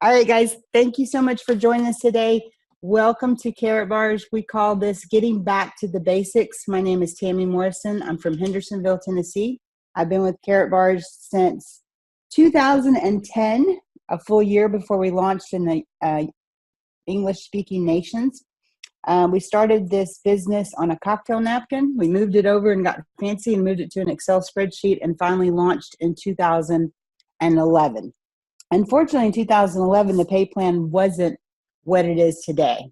All right, guys, thank you so much for joining us today. Welcome to Karatbars. We call this Getting Back to the Basics. My name is Tammy Morrison. I'm from Hendersonville, Tennessee. I've been with Karatbars since 2010, a full year before we launched in the English-speaking nations. We started this business on a cocktail napkin. We moved it over and got fancy and moved it to an Excel spreadsheet and finally launched in 2011. Unfortunately, in 2011, the pay plan wasn't what it is today.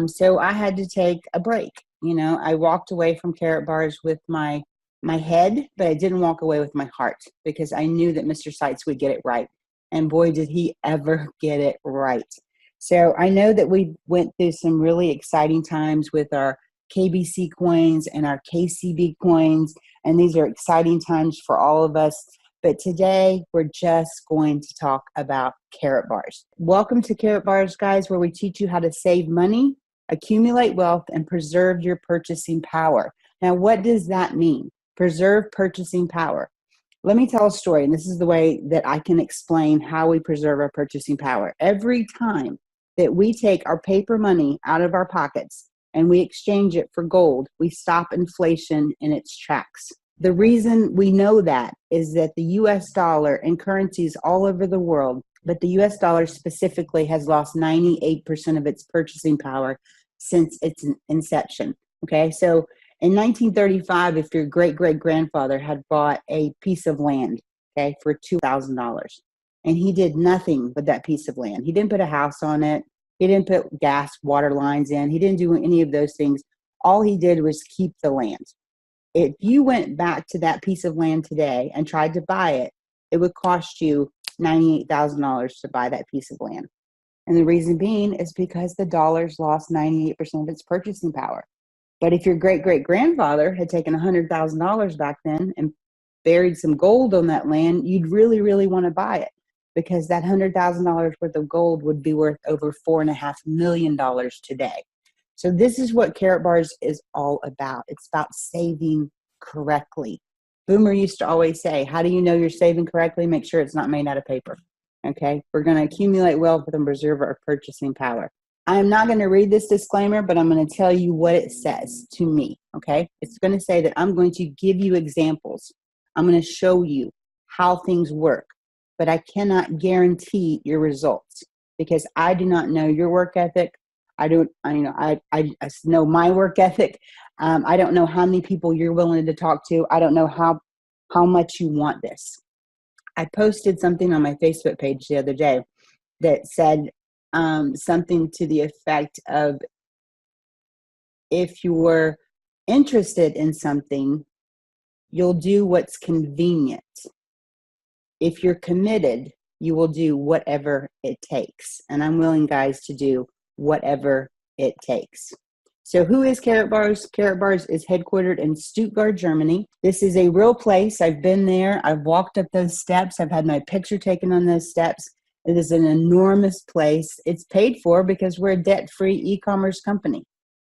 So I had to take a break. You know, I walked away from Karatbars with my head, but I didn't walk away with my heart because I knew that Mr. Seitz would get it right. And boy, did he ever get it right. So I know that we went through some really exciting times with our KBC coins and our KCB coins, and these are exciting times for all of us. But today, we're just going to talk about Karatbars. Welcome to Karatbars, guys, where we teach you how to save money, accumulate wealth, and preserve your purchasing power. Now, what does that mean? Preserve purchasing power. Let me tell a story, and this is the way that I can explain how we preserve our purchasing power. Every time that we take our paper money out of our pockets and we exchange it for gold, we stop inflation in its tracks. The reason we know that is that the US dollar and currencies all over the world, but the US dollar specifically has lost 98% of its purchasing power since its inception. Okay, so in 1935, if your great-great-grandfather had bought a piece of land, okay, for $2,000, and he did nothing with that piece of land. He didn't put a house on it. He didn't put gas, water lines in. He didn't do any of those things. All he did was keep the land. If you went back to that piece of land today and tried to buy it, it would cost you $98,000 to buy that piece of land. And the reason being is because the dollar's lost 98% of its purchasing power. But if your great-great-grandfather had taken $100,000 back then and buried some gold on that land, you'd really, really want to buy it because that $100,000 worth of gold would be worth over $4.5 million today. So this is what Karatbars is all about. It's about saving correctly. Boomer used to always say, how do you know you're saving correctly? Make sure it's not made out of paper. Okay, we're going to accumulate wealth and preserve our purchasing power. I'm not going to read this disclaimer, but I'm going to tell you what it says to me. Okay, it's going to say that I'm going to give you examples. I'm going to show you how things work, but I cannot guarantee your results because I do not know your work ethic. I know my work ethic. I don't know how many people you're willing to talk to. I don't know how much you want this. I posted something on my Facebook page the other day that said something to the effect of, if you were interested in something, you'll do what's convenient. If you're committed, you will do whatever it takes. And I'm willing, guys, to do whatever it takes. So who is Karatbars? Karatbars is headquartered in Stuttgart, Germany. This is a real place. I've been there. I've walked up those steps. I've had my picture taken on those steps. It is an enormous place. It's paid for because we're a debt-free e-commerce company.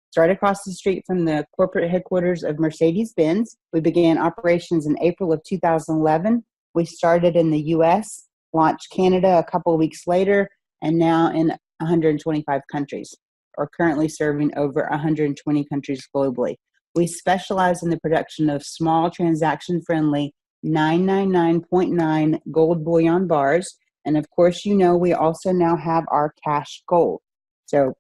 It's right across the street from the corporate headquarters of Mercedes-Benz. We began operations in April of 2011. We started in the US, launched Canada a couple of weeks later, and now in 125 countries, or currently serving over 120 countries globally. We specialize in the production of small transaction-friendly 999.9 gold bullion bars. And of course, you know, we also now have our cash gold. So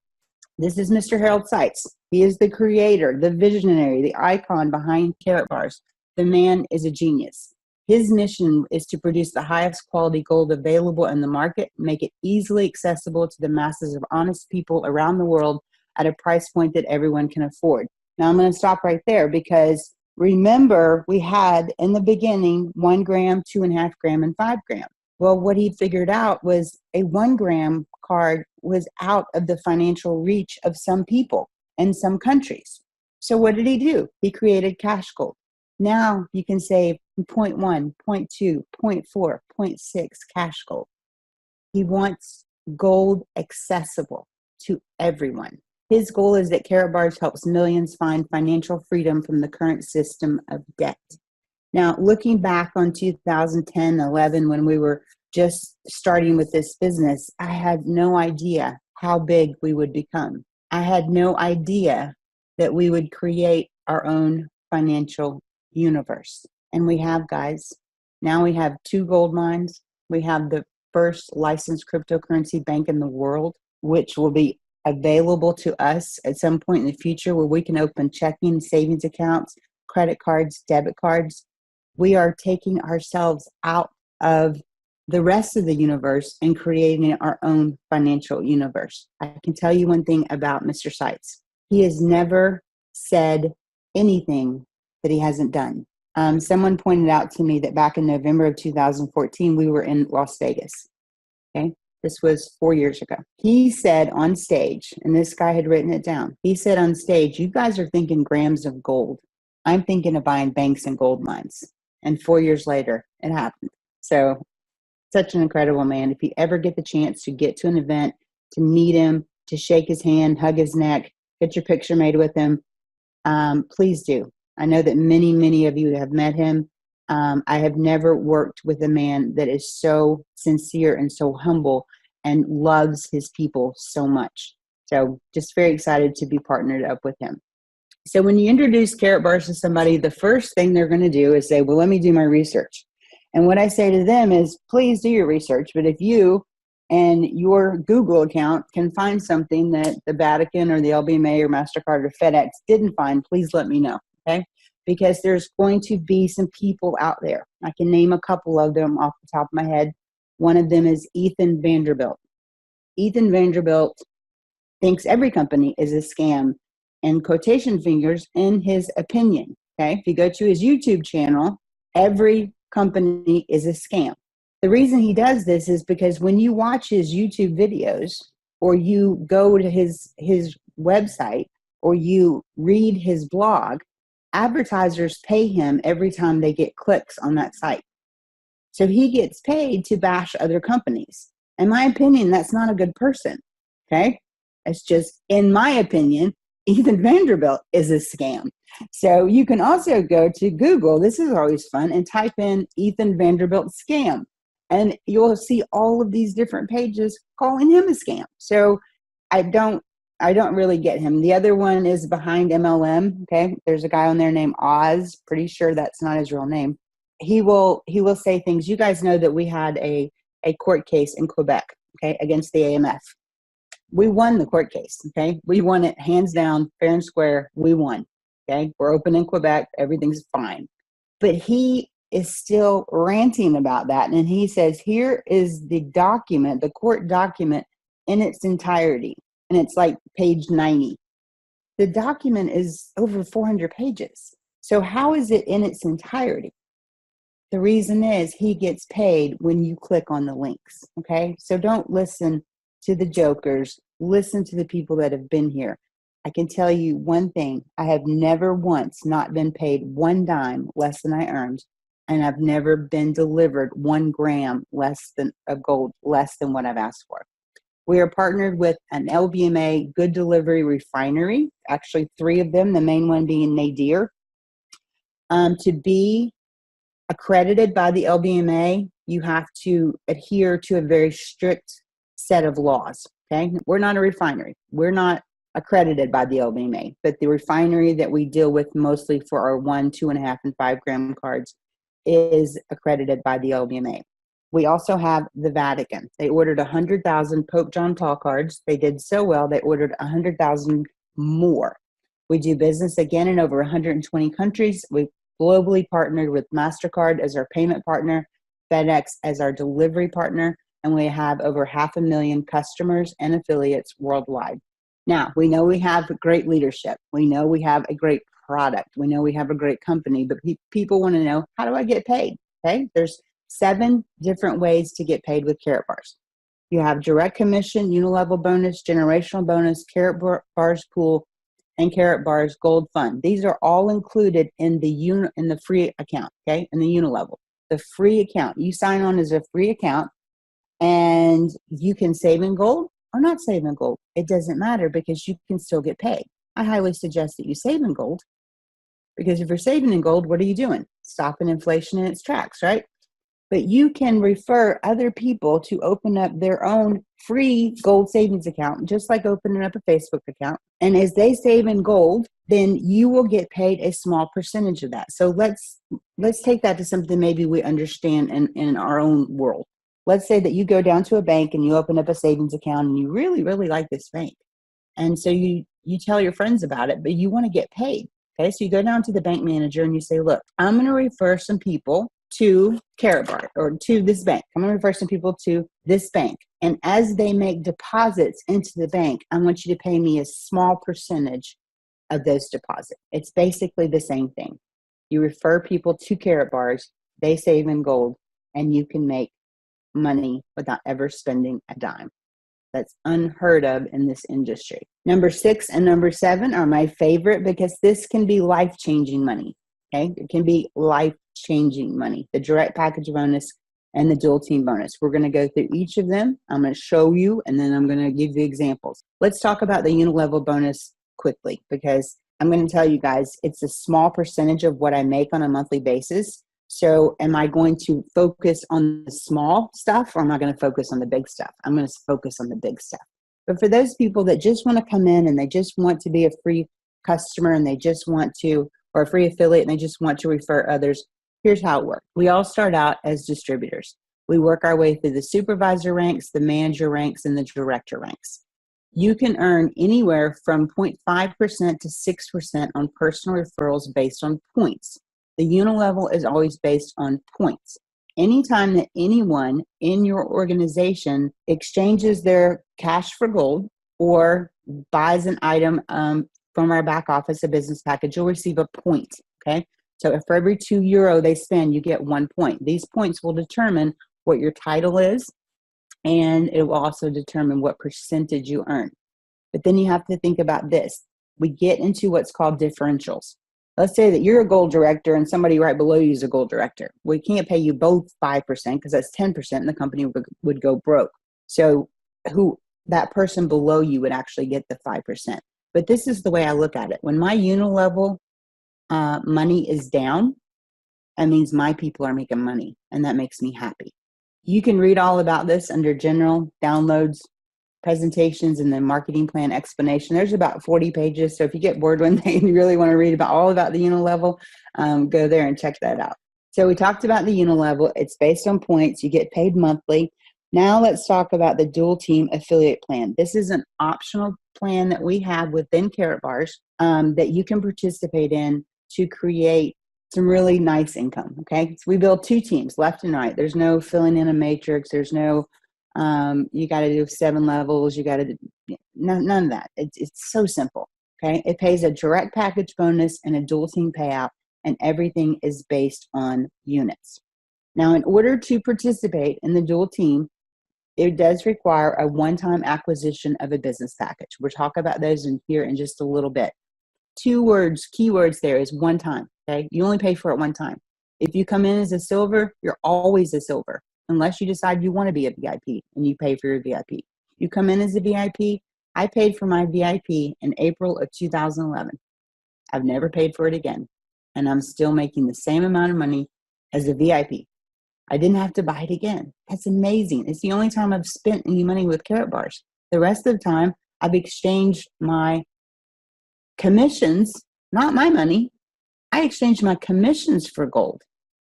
this is Mr. Harold Seitz. He is the creator, the visionary, the icon behind Karatbars. The man is a genius. His mission is to produce the highest quality gold available in the market, make it easily accessible to the masses of honest people around the world at a price point that everyone can afford. Now, I'm going to stop right there because remember, we had in the beginning 1 gram, 2.5 gram, and 5 gram. Well, what he figured out was a 1 gram card was out of the financial reach of some people in some countries. So what did he do? He created cash gold. Now you can save 0.1, 0.2, 0.4, 0.6 cash gold. He wants gold accessible to everyone. His goal is that Karatbars helps millions find financial freedom from the current system of debt. Now, looking back on 2010, 11, when we were just starting with this business, I had no idea how big we would become. I had no idea that we would create our own financial universe. And we have, guys. Now we have 2 gold mines. We have the first licensed cryptocurrency bank in the world, which will be available to us at some point in the future, where we can open checking, savings accounts, credit cards, debit cards. We are taking ourselves out of the rest of the universe and creating our own financial universe. I can tell you one thing about Mr. Seitz. He has never said anything that he hasn't done. Someone pointed out to me that back in November of 2014, we were in Las Vegas. Okay. This was 4 years ago. He said on stage, and this guy had written it down. He said on stage, you guys are thinking grams of gold. I'm thinking of buying banks and gold mines. And 4 years later, it happened. So such an incredible man. If you ever get the chance to get to an event, to meet him, to shake his hand, hug his neck, get your picture made with him, please do. I know that many, many of you have met him. I have never worked with a man that is so sincere and so humble and loves his people so much. So just very excited to be partnered up with him. So when you introduce Karatbars to somebody, the first thing they're going to do is say, well, let me do my research. And what I say to them is, please do your research. But if you and your Google account can find something that the Vatican or the LBMA or MasterCard or FedEx didn't find, please let me know, okay? Because there's going to be some people out there. I can name a couple of them off the top of my head. One of them is Ethan Vanderbilt. Ethan Vanderbilt thinks every company is a scam, and quotation fingers, in his opinion, okay? If you go to his YouTube channel, every company is a scam. The reason he does this is because when you watch his YouTube videos, or you go to his website, or you read his blog, advertisers pay him every time they get clicks on that site. So he gets paid to bash other companies. In my opinion, that's not a good person, okay? It's just, in my opinion, Ethan Vanderbilt is a scam. So you can also go to Google, this is always fun, and type in Ethan Vanderbilt scam. And you'll see all of these different pages calling him a scam. So I don't really get him. The other one is Behind MLM. Okay. There's a guy on there named Oz. Pretty sure that's not his real name. He will say things. You guys know that we had a court case in Quebec, okay, against the AMF. We won the court case. Okay. We won it hands down, fair and square. We won. Okay. We're open in Quebec. Everything's fine. But he is still ranting about that. And he says, here is the document, the court document in its entirety. And it's like page 90. The document is over 400 pages. So how is it in its entirety? The reason is he gets paid when you click on the links. Okay. So don't listen to the jokers. Listen to the people that have been here. I can tell you one thing. I have never once not been paid 1 dime less than I earned. And I've never been delivered 1 gram less than of gold, less than what I've asked for. We are partnered with an LBMA Good Delivery Refinery, actually 3 of them, the main one being Nadir. To be accredited by the LBMA, you have to adhere to a very strict set of laws, okay? We're not a refinery. We're not accredited by the LBMA, but the refinery that we deal with mostly for our 1, 2.5, and 5 gram cards is accredited by the LBMA. We also have the Vatican. They ordered 100,000 Pope John Paul cards. They did so well, they ordered 100,000 more. We do business again in over 120 countries. We've globally partnered with MasterCard as our payment partner, FedEx as our delivery partner, and we have over 500,000 customers and affiliates worldwide. Now, we know we have great leadership. We know we have a great product. We know we have a great company, but people want to know, how do I get paid? Okay, there's 7 different ways to get paid with Karatbars. You have direct commission, unilevel bonus, generational bonus, Karatbars pool, and Karatbars gold fund. These are all included in the free account, okay, in the unilevel. The free account. You sign on as a free account, and you can save in gold or not save in gold. It doesn't matter because you can still get paid. I highly suggest that you save in gold, because if you're saving in gold, what are you doing? Stopping inflation in its tracks, right? But you can refer other people to open up their own free gold savings account, just like opening up a Facebook account. And as they save in gold, then you will get paid a small percentage of that. So let's take that to something maybe we understand in our own world. Let's say that you go down to a bank and you open up a savings account and you really, really like this bank. And so you tell your friends about it, but you want to get paid. Okay, so you go down to the bank manager and you say, look, I'm going to refer some people to Karatbars or to this bank. I'm going to refer some people to this bank. And as they make deposits into the bank, I want you to pay me a small percentage of those deposits. It's basically the same thing. You refer people to Karatbars, they save in gold, and you can make money without ever spending a dime. That's unheard of in this industry. Number 6 and number 7 are my favorite because this can be life-changing money. Okay, it can be life-changing money. The direct package bonus and the dual team bonus. We're going to go through each of them. I'm going to show you, and then I'm going to give you examples. Let's talk about the unilevel bonus quickly because I'm going to tell you guys it's a small percentage of what I make on a monthly basis. So am I going to focus on the small stuff or am I going to focus on the big stuff? I'm going to focus on the big stuff. But for those people that just want to come in and they just want to be a free customer and they just want to, or a free affiliate and they just want to refer others, here's how it works. We all start out as distributors. We work our way through the supervisor ranks, the manager ranks, and the director ranks. You can earn anywhere from 0.5% to 6% on personal referrals based on points. The unilevel is always based on points. Anytime that anyone in your organization exchanges their cash for gold or buys an item from our back office, a business package, you'll receive a point, okay? So if for every €2 they spend, you get 1 point. These points will determine what your title is, and it will also determine what percentage you earn. But then you have to think about this. We get into what's called differentials. Let's say that you're a gold director and somebody right below you is a gold director. We can't pay you both 5% because that's 10% and the company would go broke. So that person below you would actually get the 5%. But this is the way I look at it. When my unilevel money is down, that means my people are making money, and that makes me happy. You can read all about this under general downloads, presentations, and the marketing plan explanation. There's about 40 pages. So if you get bored one day and you really want to read all about the unilevel, go there and check that out. So we talked about the unilevel. It's based on points. You get paid monthly. Now let's talk about the dual team affiliate plan. This is an optional plan that we have within Karatbars that you can participate in to create some really nice income. Okay, so we build 2 teams, left and right. There's no filling in a matrix. There's no you got to do 7 levels. You got to do none of that. It's so simple. Okay, it pays a direct package bonus and a dual team payout, and everything is based on units. Now, in order to participate in the dual team, it does require a one-time acquisition of a business package. We'll talk about those in here in just a little bit. 2 words, keywords there is one time. Okay, you only pay for it one time. If you come in as a silver, you're always a silver, unless you decide you want to be a VIP and you pay for your VIP. You come in as a VIP. I paid for my VIP in April of 2011. I've never paid for it again, and I'm still making the same amount of money as a VIP. I didn't have to buy it again. That's amazing. It's the only time I've spent any money with Karatbars. The rest of the time, I've exchanged my commissions, not my money. I exchanged my commissions for gold.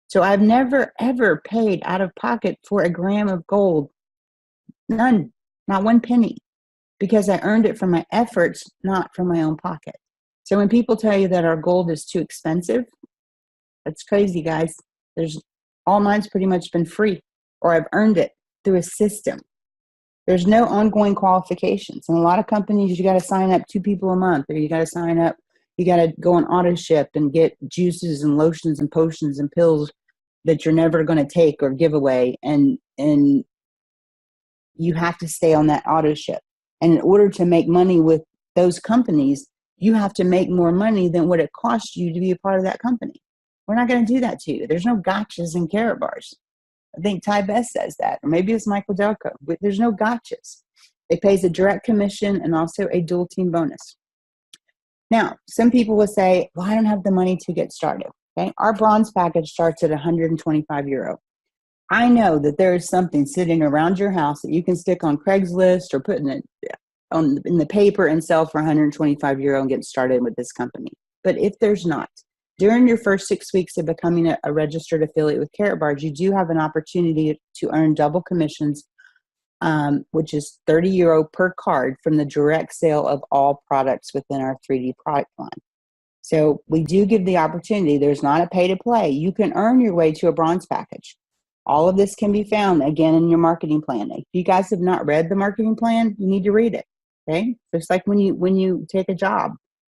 So I've never, ever paid out of pocket for a gram of gold. None, not 1 penny, because I earned it from my efforts, not from my own pocket. So when people tell you that our gold is too expensive, that's crazy, guys. All mine's pretty much been free, or I've earned it through a system. There's no ongoing qualifications. And a lot of companies, you got to sign up 2 people a month, or you got to sign up, you got to go on auto ship and get juices and lotions and potions and pills that you're never going to take or give away. And you have to stay on that auto ship. And in order to make money with those companies, you have to make more money than what it costs you to be a part of that company. We're not going to do that to you. There's no gotchas in Karatbars. I think Ty Best says that, or maybe it's Michael Delco. But there's no gotchas. It pays a direct commission and also a dual team bonus. Now, some people will say, well, I don't have the money to get started. Okay, our bronze package starts at €125. I know that there is something sitting around your house that you can stick on Craigslist or put in the paper and sell for €125 and get started with this company. But if there's not, during your first 6 weeks of becoming a registered affiliate with Karatbars, you do have an opportunity to earn double commissions, which is €30 per card from the direct sale of all products within our 3D product line. So we do give the opportunity. There's not a pay to play. You can earn your way to a bronze package. All of this can be found, again, in your marketing plan. If you guys have not read the marketing plan, you need to read it, okay? Just like when you take a job,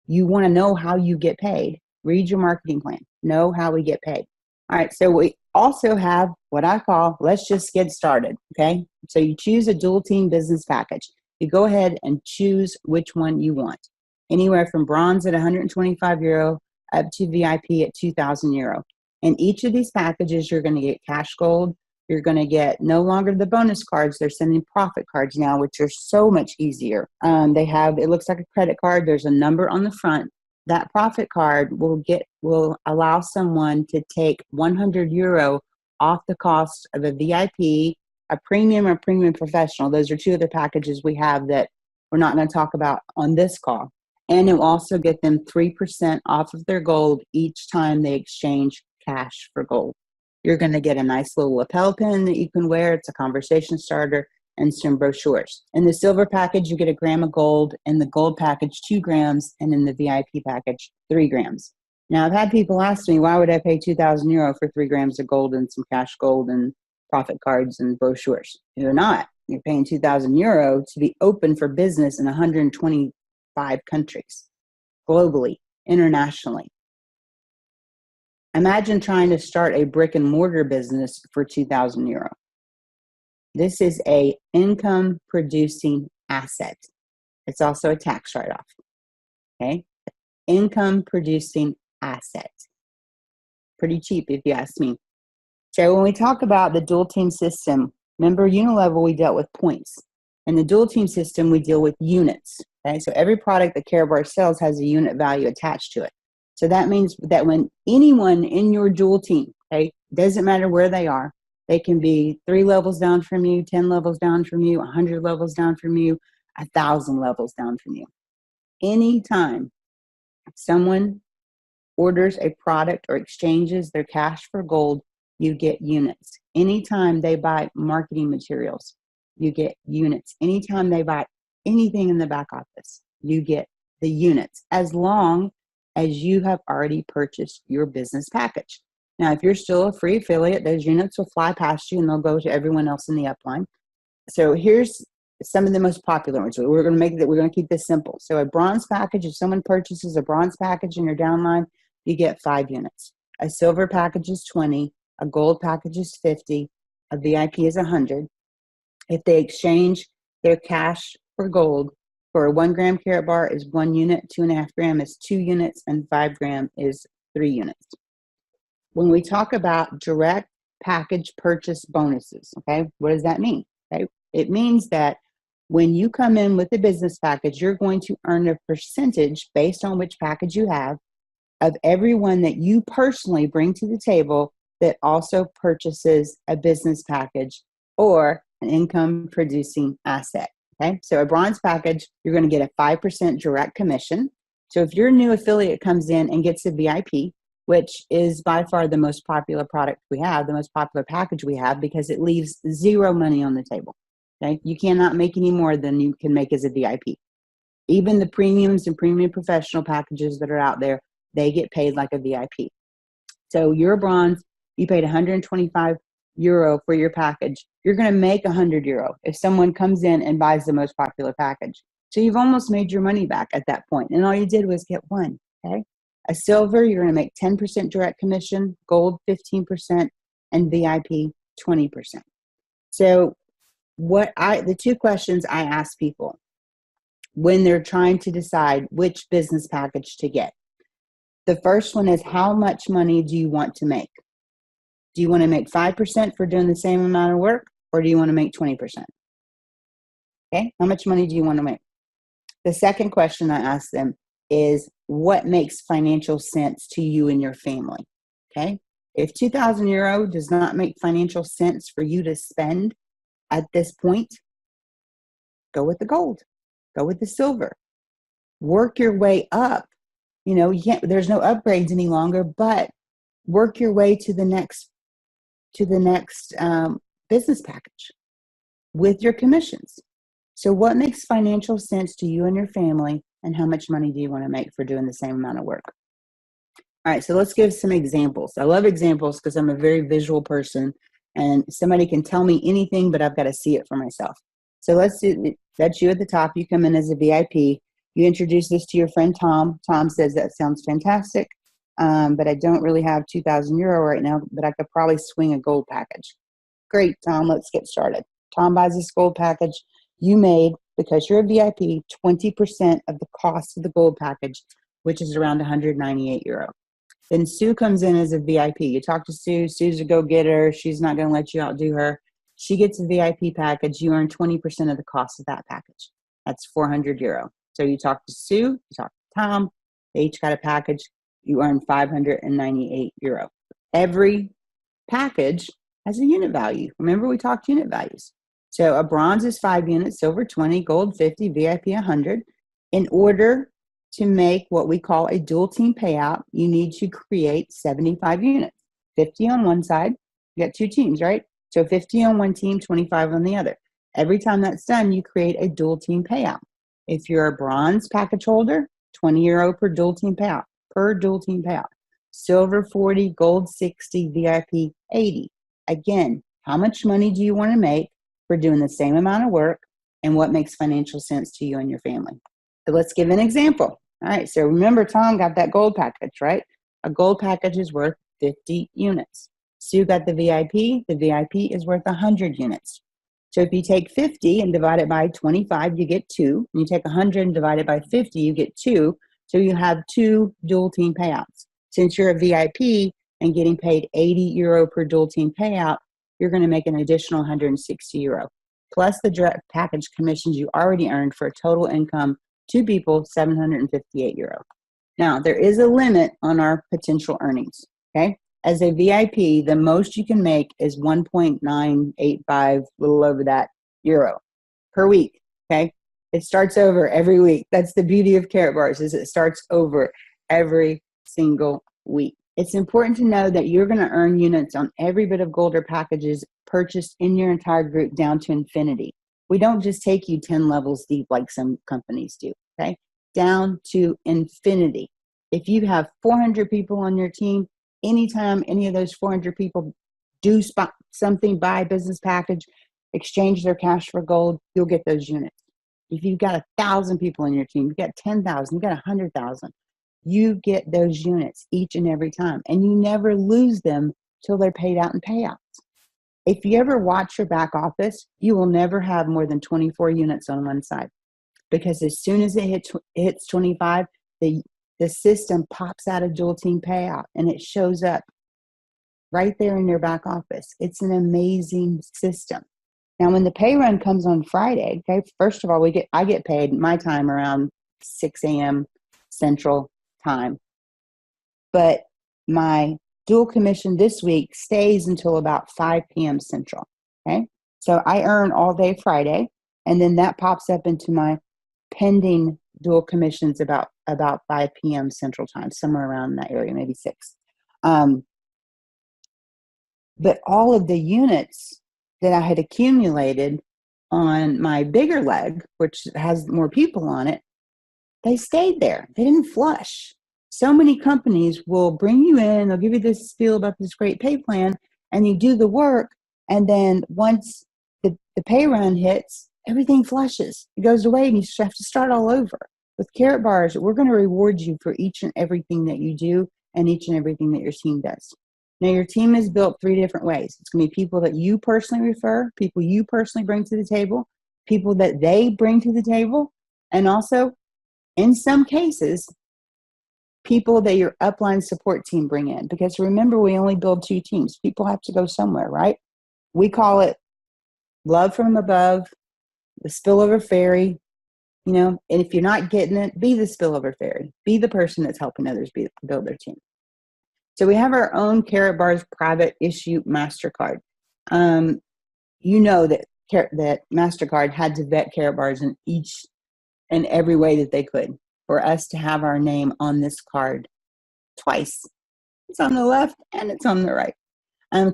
you want to know how you get paid. Read your marketing plan. Know how we get paid. All right, so we also have what I call, let's just get started, okay? So you choose a dual team business package. You go ahead and choose which one you want. Anywhere from bronze at €125 up to VIP at €2,000. In each of these packages, you're going to get cash gold. You're going to get no longer the bonus cards. They're sending profit cards now, which are so much easier. It looks like a credit card. There's a number on the front. That profit card will allow someone to take €100 off the cost of a VIP, a premium, or premium professional. Those are two other packages we have that we're not going to talk about on this call. And it will also get them 3% off of their gold each time they exchange cash for gold. You're going to get a nice little lapel pin that you can wear. It's a conversation starter and some brochures. In the silver package, you get 1 gram of gold. In the gold package, 2 grams. And in the VIP package, 3 grams. Now, I've had people ask me, why would I pay €2,000 for 3 grams of gold and some cash gold and profit cards and brochures? You're not. You're paying €2,000 to be open for business in 125 countries, globally, internationally. Imagine trying to start a brick and mortar business for €2,000. This is a income producing asset. It's also a tax write-off. Okay? Income producing asset. Pretty cheap if you ask me. So when we talk about the dual team system, remember Unilevel, we dealt with points. In the dual team system, we deal with units. Okay? So every product that Karatbars sells has a unit value attached to it. So that means that when anyone in your dual team, okay, doesn't matter where they are, they can be 3 levels down from you, 10 levels down from you, 100 levels down from you, 1,000 levels down from you. Anytime someone orders a product or exchanges their cash for gold, you get units. Anytime they buy marketing materials, you get units. Anytime they buy anything in the back office, you get the units, as long as you have already purchased your business package. Now, if you're still a free affiliate, those units will fly past you and they'll go to everyone else in the upline. So here's some of the most popular ones. We're going to keep this simple. So a bronze package, if someone purchases a bronze package in your downline, you get 5 units. A silver package is 20. A gold package is 50. A VIP is 100. If they exchange their cash for gold, for a 1 gram Karatbar is 1 unit, 2.5 gram is 2 units, and 5 gram is 3 units. When we talk about direct package purchase bonuses, okay, what does that mean? Okay, it means that when you come in with a business package, you're going to earn a percentage based on which package you have of everyone that you personally bring to the table that also purchases a business package or an income producing asset. Okay, so a bronze package, you're going to get a 5% direct commission. So if your new affiliate comes in and gets a VIP, which is by far the most popular product we have, the most popular package we have, because it leaves 0 money on the table. Okay, you cannot make any more than you can make as a VIP. Even the premiums and premium professional packages that are out there, they get paid like a VIP. So you're a bronze, you paid €125 for your package. You're going to make €100 if someone comes in and buys the most popular package. So you've almost made your money back at that point, and all you did was get one. Okay, a silver, you're going to make 10% direct commission, gold 15%, and VIP 20%. So the 2 questions I ask people when they're trying to decide which business package to get. The first one is, how much money do you want to make? Do you want to make 5% for doing the same amount of work, or do you want to make 20%? Okay, how much money do you want to make? The second question I ask them is, what makes financial sense to you and your family? Okay, If 2,000 euro does not make financial sense for you to spend at this point, go with the gold, go with the silver, work your way up. You can't, there's no upgrades any longer, but work your way to the next business package with your commissions. So what makes financial sense to you and your family, and how much money do you want to make for doing the same amount of work? All right, so let's give some examples. I love examples because I'm a very visual person, and somebody can tell me anything, but I've got to see it for myself. So let's do, that's you at the top. You come in as a VIP. You introduce this to your friend Tom. Tom says, that sounds fantastic, but I don't really have 2,000 euro right now, but I could probably swing a gold package. Great, Tom, let's get started. Tom buys this gold package. You made, because you're a VIP, 20% of the cost of the gold package, which is around 198 euro. Then Sue comes in as a VIP. You talk to Sue. Sue's a go-getter. She's not going to let you outdo her. She gets a VIP package. You earn 20% of the cost of that package. That's 400 euro. So you talk to Sue. You talk to Tom. They each got a package. You earn 598 euro. Every package has a unit value. Remember, we talked unit values. So a bronze is 5 units, silver 20, gold 50, VIP 100. In order to make what we call a dual team payout, you need to create 75 units. 50 on one side, you got 2 teams, right? So 50 on one team, 25 on the other. Every time that's done, you create a dual team payout. If you're a bronze package holder, 20 euro per dual team payout, Silver 40, gold 60, VIP 80. Again, how much money do you want to make for doing the same amount of work, and what makes financial sense to you and your family? So let's give an example. All right, so remember, Tom got that gold package, right? A gold package is worth 50 units. Sue got the VIP. The VIP is worth 100 units. So if you take 50 and divide it by 25, you get 2. And you take 100 and divide it by 50, you get 2. So you have 2 dual team payouts. Since you're a VIP and getting paid 80 euro per dual team payout, you're going to make an additional 160 euro. Plus the direct package commissions you already earned, for a total income, 2 people, 758 euro. Now, there is a limit on our potential earnings, okay? As a VIP, the most you can make is 1.985, a little over that, euro per week, okay? It starts over every week. That's the beauty of Karatbars, is it starts over every single week. It's important to know that you're going to earn units on every bit of gold or packages purchased in your entire group down to infinity. We don't just take you 10 levels deep like some companies do, okay? Down to infinity. If you have 400 people on your team, anytime any of those 400 people do something, buy a business package, exchange their cash for gold, you'll get those units. If you've got 1,000 people on your team, you've got 10,000, you've got 100,000, you get those units each and every time, and you never lose them till they're paid out in payouts. If you ever watch your back office, you will never have more than 24 units on one side, because as soon as it hits 25, the system pops out a dual team payout and it shows up right there in your back office. It's an amazing system. Now, when the pay run comes on Friday, okay, first of all, I get paid my time around 6 a.m. Central Time, but my dual commission this week stays until about 5 p.m. Central. Okay, so I earn all day Friday, and then that pops up into my pending dual commissions about 5 p.m. Central Time, somewhere around that area, maybe 6. But all of the units that I had accumulated on my bigger leg, which has more people on it, they stayed there. They didn't flush. So many companies will bring you in, they'll give you this spiel about this great pay plan, and you do the work, and then once the pay run hits, everything flushes. It goes away, and you have to start all over. With Karatbars, we're going to reward you for each and everything that you do and each and everything that your team does. Now, your team is built 3 different ways. It's going to be people that you personally refer, people you personally bring to the table, people that they bring to the table, and also, in some cases, people that your upline support team bring in. Because remember, we only build 2 teams. People have to go somewhere, right? We call it love from above, the spillover fairy, and if you're not getting it, be the spillover fairy. Be the person that's helping others build their team. So we have our own Karatbars private issue MasterCard. You know that MasterCard had to vet Karatbars in each and every way that they could for us to have our name on this card twice. It's on the left and it's on the right.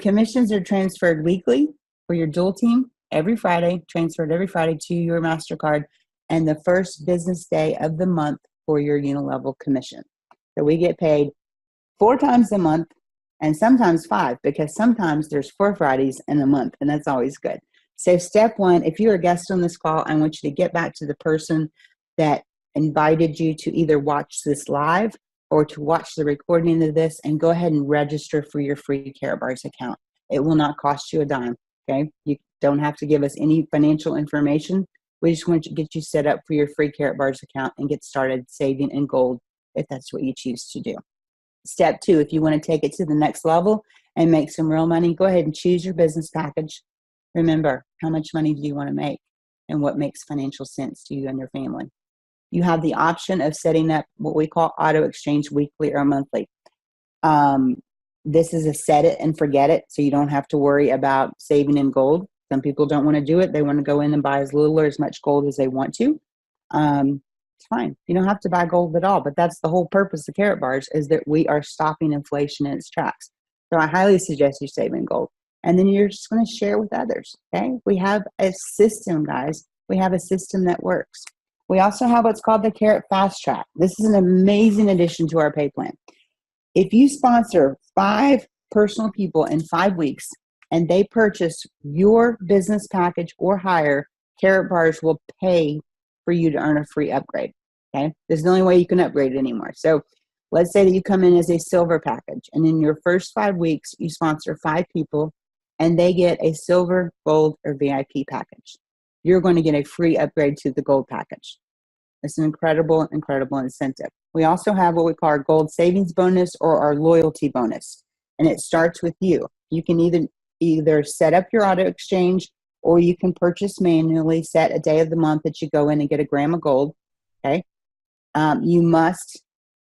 Commissions are transferred weekly for your dual team transferred every Friday to your MasterCard, and the first business day of the month for your unilevel commission. So we get paid 4 times a month and sometimes 5, because sometimes there's 4 Fridays in a month, and that's always good. So step 1, if you're a guest on this call, I want you to get back to the person that invited you to either watch this live or to watch the recording of this, and go ahead and register for your free Karatbars account. It will not cost you a dime, okay? You don't have to give us any financial information. We just want to get you set up for your free Karatbars account and get started saving in gold if that's what you choose to do. Step 2, if you want to take it to the next level and make some real money, go ahead and choose your business package. Remember, how much money do you want to make and what makes financial sense to you and your family? You have the option of setting up what we call auto exchange weekly or monthly. This is a set it and forget it, so you don't have to worry about saving in gold. Some people don't want to do it. They want to go in and buy as little or as much gold as they want to. It's fine. You don't have to buy gold at all, but that's the whole purpose of Karatbars, is that we are stopping inflation in its tracks. So I highly suggest you save in gold. And then you're just going to share with others, okay? We have a system, guys. We have a system that works. We also have what's called the Karat Fast Track. This is an amazing addition to our pay plan. If you sponsor 5 personal people in 5 weeks and they purchase your business package or higher, Karatbars will pay for you to earn a free upgrade, okay? This is the only way you can upgrade it anymore. So let's say that you come in as a silver package, and in your first 5 weeks, you sponsor 5 people and they get a silver, gold, or VIP package. You're going to get a free upgrade to the gold package. It's an incredible, incredible incentive. We also have what we call our gold savings bonus or our loyalty bonus, and it starts with you. You can either set up your auto exchange, or you can purchase manually, set a day of the month that you go in and get a gram of gold, okay?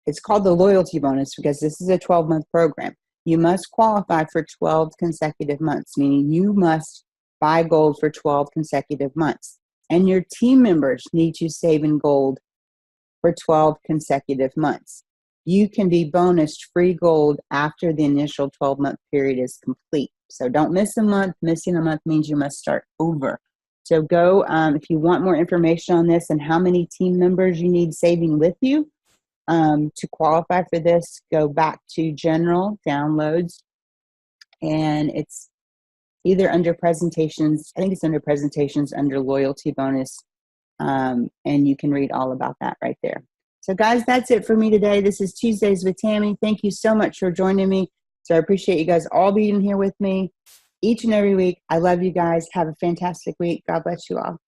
It's called the loyalty bonus because this is a 12-month program. You must qualify for 12 consecutive months, meaning you must buy gold for 12 consecutive months. And your team members need to save in gold for 12 consecutive months. You can be bonused free gold after the initial 12-month period is complete. So don't miss a month. Missing a month means you must start over. So go, if you want more information on this and how many team members you need saving with you to qualify for this, go back to General Downloads, and it's either under presentations. I think it's under presentations under loyalty bonus, and you can read all about that right there. So guys, that's it for me today. This is Tuesdays with Tammy. Thank you so much for joining me. So I appreciate you guys all being here with me each and every week. I love you guys. Have a fantastic week. God bless you all.